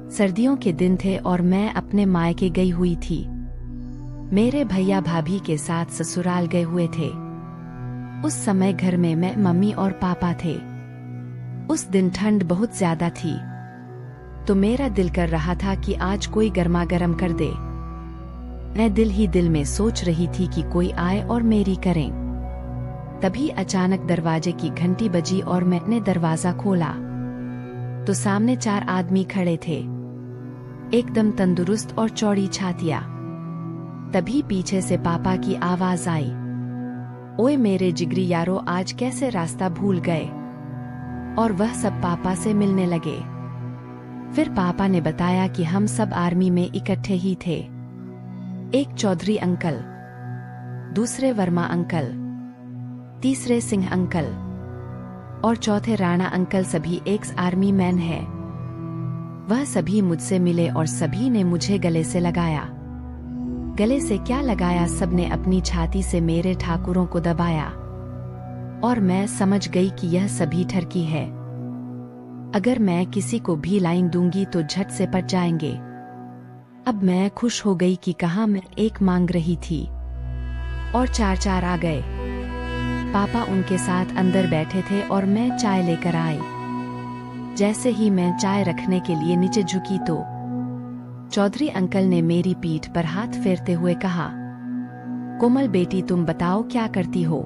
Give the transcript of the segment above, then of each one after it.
सर्दियों के दिन थे और मैं अपने मायके गई हुई थी। मेरे भैया भाभी के साथ ससुराल गए हुए थे। उस समय घर में मैं, मम्मी और पापा थे। उस दिन ठंड बहुत ज्यादा थी, तो मेरा दिल कर रहा था कि आज कोई गर्मा गर्म कर दे। मैं दिल ही दिल में सोच रही थी कि कोई आए और मेरी करें। तभी अचानक दरवाजे की घंटी बजी और मैंने दरवाजा खोला तो सामने 4 आदमी खड़े थे, एकदम तंदुरुस्त और चौड़ी छातियां। तभी पीछे से पापा की आवाज आई, ओए मेरे जिगरी यारो, आज कैसे रास्ता भूल गए। और वह सब पापा से मिलने लगे। फिर पापा ने बताया कि हम सब आर्मी में इकट्ठे ही थे। एक चौधरी अंकल, दूसरे वर्मा अंकल, तीसरे सिंह अंकल और चौथे राणा अंकल सभी एक्स आर्मी मैन है। वह सभी मुझसे मिले और सभी ने मुझे गले से लगाया। गले से क्या लगाया, सबने अपनी छाती से मेरे ठाकुरों को दबाया और मैं समझ गई कि यह सभी ठरकी है। अगर मैं किसी को भी लाइन दूंगी तो झट से पट जाएंगे। अब मैं खुश हो गई कि कहाँ मैं एक मांग रही थी और 4 आ गए। पापा उनके साथ अंदर बैठे थे और मैं चाय लेकर आई। जैसे ही मैं चाय रखने के लिए नीचे झुकी तो चौधरी अंकल ने मेरी पीठ पर हाथ फेरते हुए कहा, कोमल बेटी तुम बताओ क्या करती हो।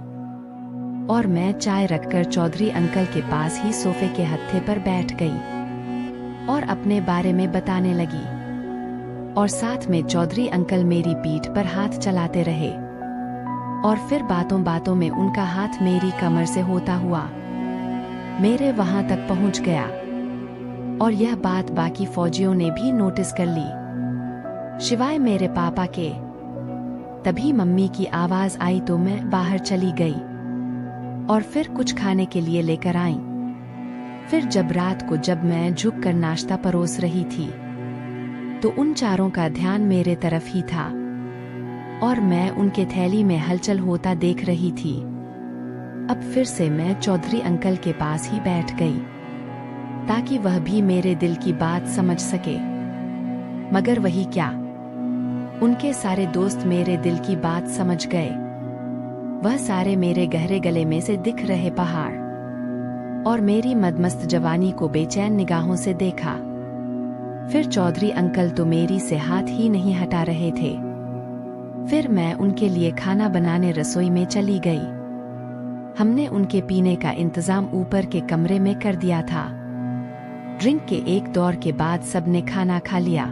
और मैं चाय रखकर चौधरी अंकल के पास ही सोफे के हत्थे पर बैठ गई और अपने बारे में बताने लगी। और साथ में चौधरी अंकल मेरी पीठ पर हाथ चलाते रहे और फिर बातों बातों में उनका हाथ मेरी कमर से होता हुआ मेरे वहां तक पहुंच गया। और यह बात बाकी फौजियों ने भी नोटिस कर ली, शिवाय मेरे पापा के। तभी मम्मी की आवाज आई तो मैं बाहर चली गई और फिर कुछ खाने के लिए लेकर आई। फिर जब रात को जब मैं झुककर नाश्ता परोस रही थी तो उन चारों का ध्यान मेरे तरफ ही था और मैं उनके थैली में हलचल होता देख रही थी। अब फिर से मैं चौधरी अंकल के पास ही बैठ गई ताकि वह भी मेरे दिल की बात समझ सके। मगर वही क्या, उनके सारे दोस्त मेरे दिल की बात समझ गए। वह सारे मेरे गहरे गले में से दिख रहे पहाड़ और मेरी मदमस्त जवानी को बेचैन निगाहों से देखा। फिर चौधरी अंकल तो मेरी से हाथ ही नहीं हटा रहे थे। फिर मैं उनके लिए खाना बनाने रसोई में चली गई। हमने उनके पीने का इंतजाम ऊपर के कमरे में कर दिया था। ड्रिंक के एक दौर के बाद सबने खाना खा लिया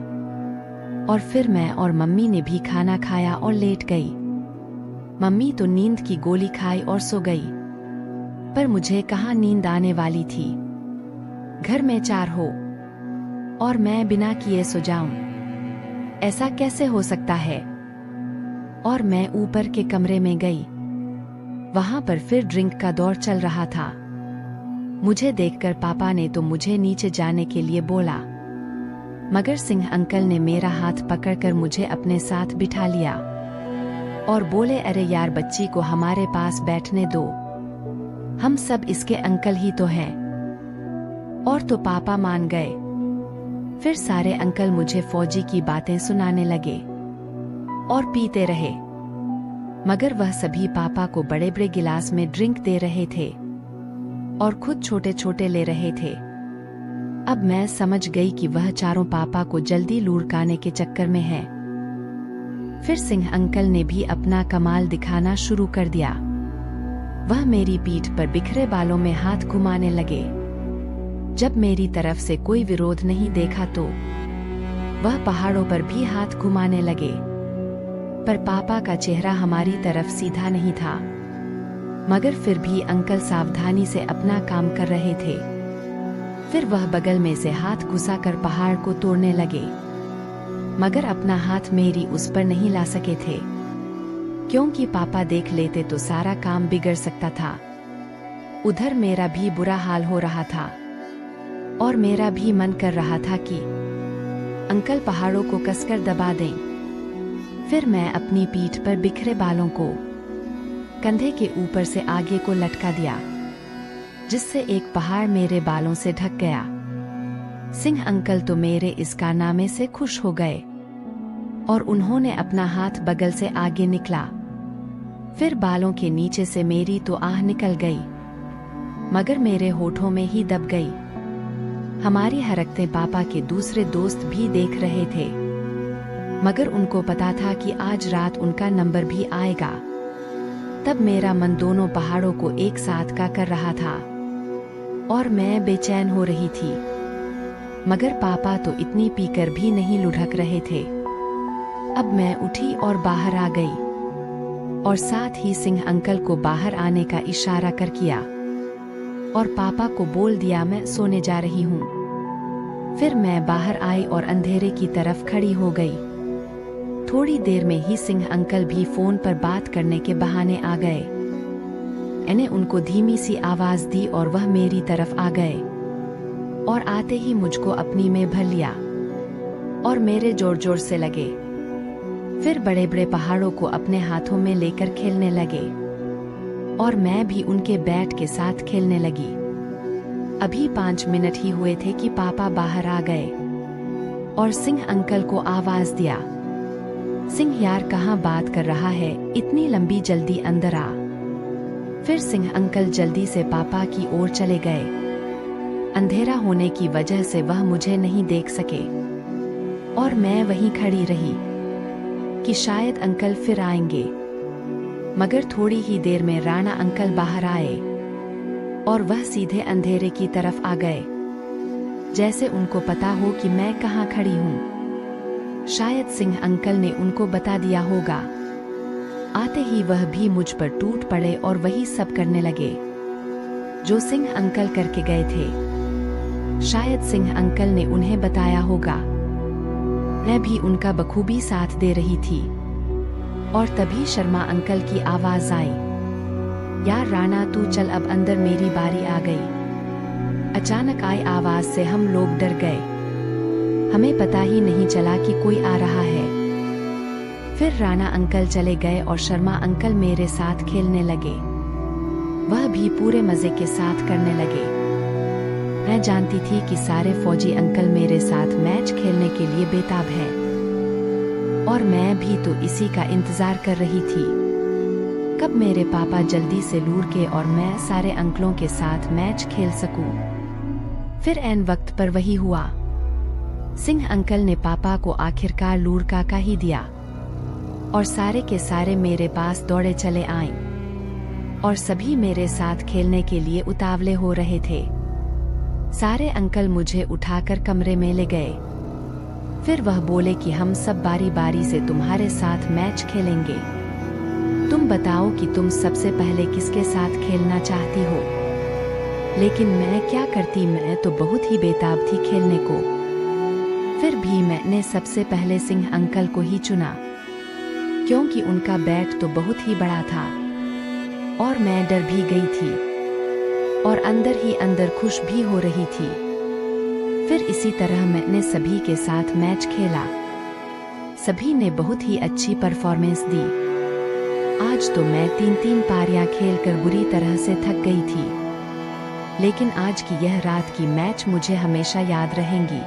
और फिर मैं और मम्मी ने भी खाना खाया और लेट गई। मम्मी तो नींद की गोली खाई और सो गई, पर मुझे कहाँ नींद आने वाली थी। घर में 4 हो और मैं बिना किए सो जाऊं, ऐसा कैसे हो सकता है। और मैं ऊपर के कमरे में गई। वहां पर फिर ड्रिंक का दौर चल रहा था। मुझे देखकर पापा ने तो मुझे नीचे जाने के लिए बोला, मगर सिंह अंकल ने मेरा हाथ पकड़कर मुझे अपने साथ बिठा लिया और बोले, अरे यार बच्ची को हमारे पास बैठने दो, हम सब इसके अंकल ही तो हैं। और तो पापा मान गए। फिर सारे अंकल मुझे फौजी की बातें सुनाने लगे और पीते रहे, मगर वह सभी पापा को बड़े बड़े गिलास में ड्रिंक दे रहे थे और खुद छोटे छोटे ले रहे थे। अब मैं समझ गई कि वह चारों पापा को जल्दी लुढ़काने के चक्कर में है। फिर सिंह अंकल ने भी अपना कमाल दिखाना शुरू कर दिया। वह मेरी पीठ पर बिखरे बालों में हाथ घुमाने लगे। जब मेरी तरफ से कोई विरोध नहीं देखा तो वह पहाड़ों पर भी हाथ घुमाने लगे, पर पापा का चेहरा हमारी तरफ सीधा नहीं था। मगर फिर भी अंकल सावधानी से अपना काम कर रहे थे। फिर वह बगल में से हाथ घुसाकर पहाड़ को तोड़ने लगे, मगर अपना हाथ मेरी उस पर नहीं ला सके थे, क्योंकि पापा देख लेते तो सारा काम बिगड़ सकता था। उधर मेरा भी बुरा हाल हो रहा था और मेरा भी मन कर रहा था कि अंकल पहाड़ों को कसकर दबा दें। फिर मैं अपनी पीठ पर बिखरे बालों को कंधे के ऊपर से आगे को लटका दिया, जिससे एक पहाड़ मेरे बालों से ढक गया। सिंह अंकल तो मेरे इस कारनामे से खुश हो गए और उन्होंने अपना हाथ बगल से आगे निकला। फिर बालों के नीचे से मेरी तो आह निकल गई, मगर मेरे होठों में ही दब गई। हमारी हरकतें पापा के दूसरे दोस्त भी देख रहे थे, मगर उनको पता था कि आज रात उनका नंबर भी आएगा। तब मेरा मन दोनों पहाड़ों को एक साथ का कर रहा था और मैं बेचैन हो रही थी, मगर पापा तो इतनी पीकर भी नहीं लुढ़क रहे थे। अब मैं उठी और बाहर आ गई और साथ ही सिंह अंकल को बाहर आने का इशारा कर किया और पापा को बोल दिया मैं सोने जा रही हूँ। फिर मैं बाहर आई और अंधेरे की तरफ खड़ी हो गई। थोड़ी देर में ही सिंह अंकल भी फोन पर बात करने के बहाने आ गए। मैंने उनको धीमी सी आवाज दी और वह मेरी तरफ आ गए और आते ही मुझको अपनी में भर लिया और मेरे जोर जोर से लगे। फिर बड़े बड़े पहाड़ों को अपने हाथों में लेकर खेलने लगे और मैं भी उनके बैट के साथ खेलने लगी। अभी 5 मिनट ही हुए थे कि पापा बाहर आ गए और सिंह अंकल को आवाज दिया, सिंह यार कहाँ बात कर रहा है, इतनी लंबी, जल्दी अंदर आ। फिर सिंह अंकल जल्दी से पापा की ओर चले गए। अंधेरा होने की वजह से वह मुझे नहीं देख सके और मैं वहीं खड़ी रही कि शायद अंकल फिर आएंगे। मगर थोड़ी ही देर में राणा अंकल बाहर आए और वह सीधे अंधेरे की तरफ आ गए, जैसे उनको पता हो कि मैं कहाँ खड़ी हूँ। शायद सिंह अंकल ने उनको बता दिया होगा। आते ही वह भी मुझ पर टूट पड़े और वही सब करने लगे जो सिंह अंकल करके गए थे। शायद सिंह अंकल ने उन्हें बताया होगा। मैं भी उनका बखूबी साथ दे रही थी और तभी शर्मा अंकल की आवाज आई, यार राणा तू चल अब अंदर, मेरी बारी आ गई। अचानक आई आवाज से हम लोग डर गए। हमें पता ही नहीं चला कि कोई आ रहा है। फिर राणा अंकल चले गए और शर्मा अंकल मेरे साथ खेलने लगे। वह भी पूरे मजे के साथ करने लगे। मैं जानती थी कि सारे फौजी अंकल मेरे साथ मैच खेलने के लिए बेताब हैं और मैं भी तो इसी का इंतजार कर रही थी, कब मेरे पापा जल्दी से लूढ़ के और मैं सारे अंकलों के साथ मैच खेल सकूं। फिर ऐन वक्त पर वही हुआ। सिंह अंकल ने पापा को आखिरकार लूढ़ का ही दिया और सारे के सारे मेरे पास दौड़े चले आए और सभी मेरे साथ खेलने के लिए उतावले हो रहे थे। सारे अंकल मुझे उठाकर कमरे में ले गए। फिर वह बोले कि हम सब बारी बारी से तुम्हारे साथ मैच खेलेंगे। तुम बताओ कि तुम सबसे पहले किसके साथ खेलना चाहती हो। लेकिन मैं क्या करती, मैं तो बहुत ही बेताब थी खेलने को। फिर भी मैंने सबसे पहले सिंह अंकल को ही चुना, क्योंकि उनका बैट तो बहुत ही बड़ा था और मैं डर भी गई थी और अंदर ही अंदर खुश भी हो रही थी। फिर इसी तरह मैंने सभी के साथ मैच खेला। सभी ने बहुत ही अच्छी परफॉर्मेंस दी। आज तो मैं 3-3 पारियां खेलकर बुरी तरह से थक गई थी, लेकिन आज की यह रात की मैच मुझे हमेशा याद रहेंगी।